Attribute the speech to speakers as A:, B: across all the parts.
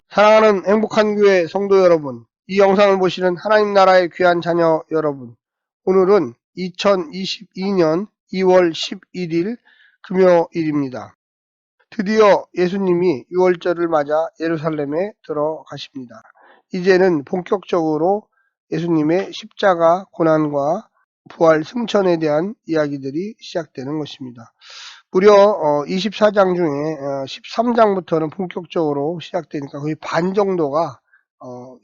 A: 사랑하는 행복한 교회 성도 여러분, 이 영상을 보시는 하나님 나라의 귀한 자녀 여러분, 오늘은 2022년 2월 11일 금요일입니다. 드디어 예수님이 6월절을 맞아 예루살렘에 들어가십니다. 이제는 본격적으로 예수님의 십자가 고난과 부활 승천에 대한 이야기들이 시작되는 것입니다. 무려 24장 중에 13장부터는 본격적으로 시작되니까 거의 반 정도가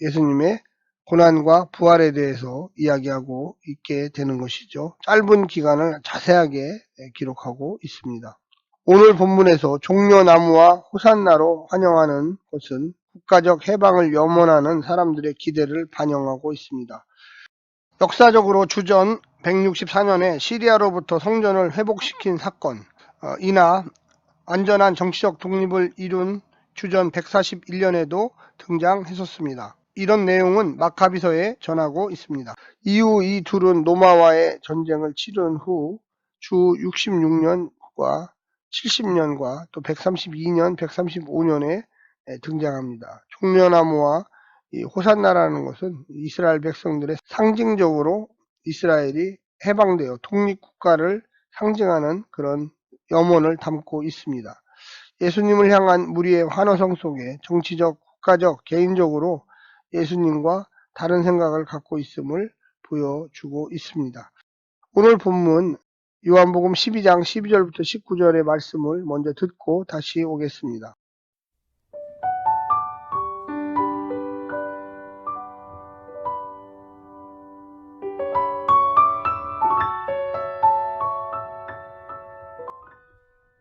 A: 예수님의 고난과 부활에 대해서 이야기하고 있게 되는 것이죠. 짧은 기간을 자세하게 기록하고 있습니다. 오늘 본문에서 종려나무와 호산나로 환영하는 것은 국가적 해방을 염원하는 사람들의 기대를 반영하고 있습니다. 역사적으로 주전 164년에 시리아로부터 성전을 회복시킨 사건, 이나 완전한 정치적 독립을 이룬 주전 141년에도 등장했었습니다. 이런 내용은 마카비서에 전하고 있습니다. 이후 이 둘은 로마와의 전쟁을 치른 후 주 66년과 70년과 또 132년, 135년에 등장합니다. 종려나무와 이 호산나라는 것은 이스라엘 백성들의 상징적으로 이스라엘이 해방되어 독립국가를 상징하는 그런 염원을 담고 있습니다. 예수님을 향한 무리의 환호성 속에 정치적, 국가적, 개인적으로 예수님과 다른 생각을 갖고 있음을 보여주고 있습니다. 오늘 본문 요한복음 12장 12절부터 19절의 말씀을 먼저 듣고 다시 오겠습니다.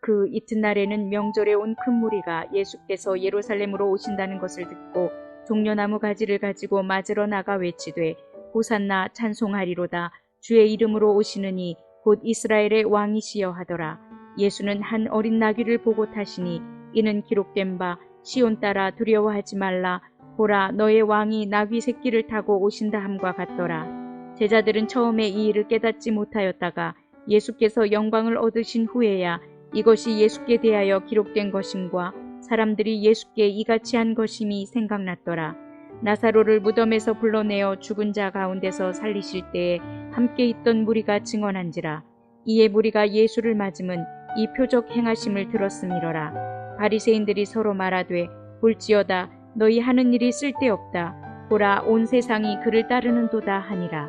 B: 그 이튿날에는 명절에 온 큰 무리가 예수께서 예루살렘으로 오신다는 것을 듣고 종려나무 가지를 가지고 맞으러 나가 외치되 호산나 찬송하리로다 주의 이름으로 오시느니 곧 이스라엘의 왕이시여 하더라. 예수는 한 어린 나귀를 보고 타시니 이는 기록된 바 시온 따라 두려워하지 말라 보라 너의 왕이 나귀 새끼를 타고 오신다 함과 같더라. 제자들은 처음에 이 일을 깨닫지 못하였다가 예수께서 영광을 얻으신 후에야 이것이 예수께 대하여 기록된 것임과 사람들이 예수께 이같이 한 것임이 생각났더라. 나사로를 무덤에서 불러내어 죽은 자 가운데서 살리실 때에 함께 있던 무리가 증언한지라. 이에 무리가 예수를 맞음은 이 표적 행하심을 들었음이러라. 바리새인들이 서로 말하되 볼지어다 너희 하는 일이 쓸데없다. 보라 온 세상이 그를 따르는도다 하니라.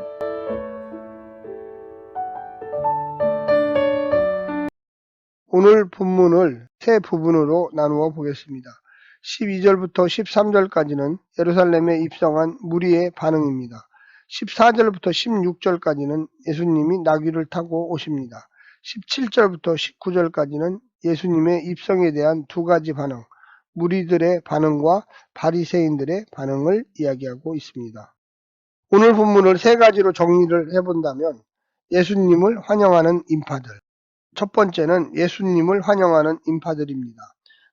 A: 오늘 본문을 세 부분으로 나누어 보겠습니다. 12절부터 13절까지는 예루살렘에 입성한 무리의 반응입니다. 14절부터 16절까지는 예수님이 나귀를 타고 오십니다. 17절부터 19절까지는 예수님의 입성에 대한 두 가지 반응, 무리들의 반응과 바리새인들의 반응을 이야기하고 있습니다. 오늘 본문을 세 가지로 정리를 해본다면 예수님을 환영하는 인파들, 첫 번째는 예수님을 환영하는 인파들입니다.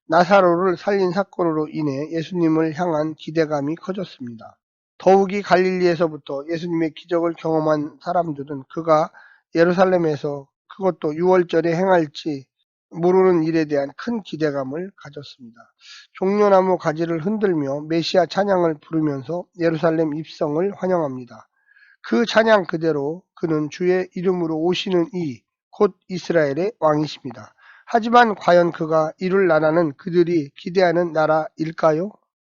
A: 나사로를 살린 사건으로 인해 예수님을 향한 기대감이 커졌습니다. 더욱이 갈릴리에서부터 예수님의 기적을 경험한 사람들은 그가 예루살렘에서 그것도 6월절에 행할지 모르는 일에 대한 큰 기대감을 가졌습니다. 종려나무 가지를 흔들며 메시아 찬양을 부르면서 예루살렘 입성을 환영합니다. 그 찬양 그대로 그는 주의 이름으로 오시는 이 곧 이스라엘의 왕이십니다. 하지만 과연 그가 이룰 나라는 그들이 기대하는 나라일까요?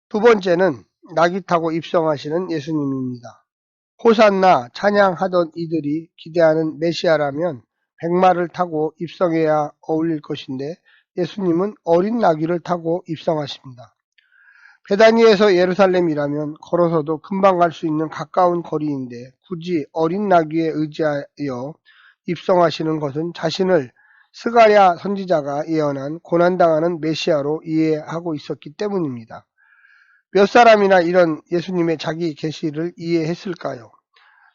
A: 두 번째는 나귀 타고 입성하시는 예수님입니다. 호산나 찬양하던 이들이 기대하는 메시아라면 백마를 타고 입성해야 어울릴 것인데 예수님은 어린 나귀를 타고 입성하십니다. 베다니에서 예루살렘이라면 걸어서도 금방 갈 수 있는 가까운 거리인데 굳이 어린 나귀에 의지하여 입성하시는 것은 자신을 스가랴 선지자가 예언한 고난당하는 메시아로 이해하고 있었기 때문입니다. 몇 사람이나 이런 예수님의 자기 계시를 이해했을까요?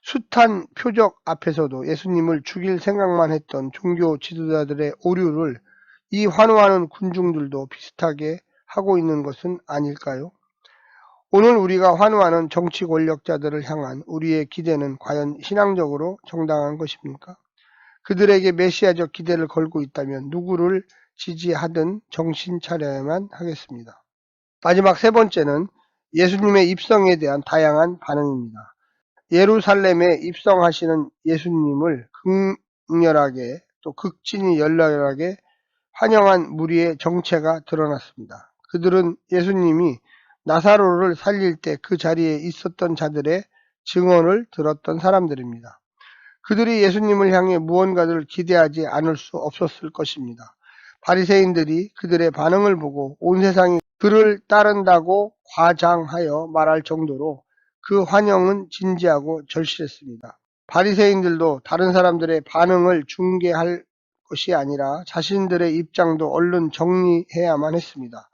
A: 숱한 표적 앞에서도 예수님을 죽일 생각만 했던 종교 지도자들의 오류를 이 환호하는 군중들도 비슷하게 하고 있는 것은 아닐까요? 오늘 우리가 환호하는 정치 권력자들을 향한 우리의 기대는 과연 신앙적으로 정당한 것입니까? 그들에게 메시아적 기대를 걸고 있다면 누구를 지지하든 정신 차려야만 하겠습니다. 마지막 세 번째는 예수님의 입성에 대한 다양한 반응입니다. 예루살렘에 입성하시는 예수님을 극렬하게 또 극진히 열렬하게 환영한 무리의 정체가 드러났습니다. 그들은 예수님이 나사로를 살릴 때 그 자리에 있었던 자들의 증언을 들었던 사람들입니다. 그들이 예수님을 향해 무언가를 기대하지 않을 수 없었을 것입니다. 바리새인들이 그들의 반응을 보고 온 세상이 그를 따른다고 과장하여 말할 정도로 그 환영은 진지하고 절실했습니다. 바리새인들도 다른 사람들의 반응을 중계할 것이 아니라 자신들의 입장도 얼른 정리해야만 했습니다.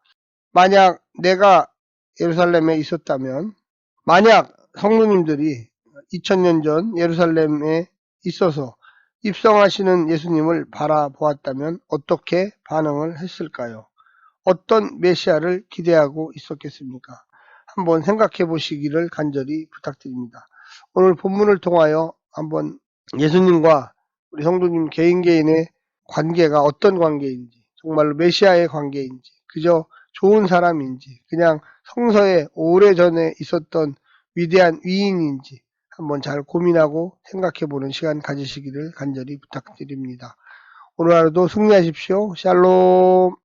A: 만약 내가 예루살렘에 있었다면, 만약 성도님들이 2000년 전 예루살렘에 있어서 입성하시는 예수님을 바라보았다면 어떻게 반응을 했을까요? 어떤 메시아를 기대하고 있었겠습니까? 한번 생각해 보시기를 간절히 부탁드립니다. 오늘 본문을 통하여 한번 예수님과 우리 성도님 개인 개인의 관계가 어떤 관계인지, 정말로 메시아의 관계인지, 그저 좋은 사람인지, 그냥 성서에 오래전에 있었던 위대한 위인인지 한번 잘 고민하고 생각해 보는 시간 가지시기를 간절히 부탁드립니다. 오늘 하루도 승리하십시오. 샬롬.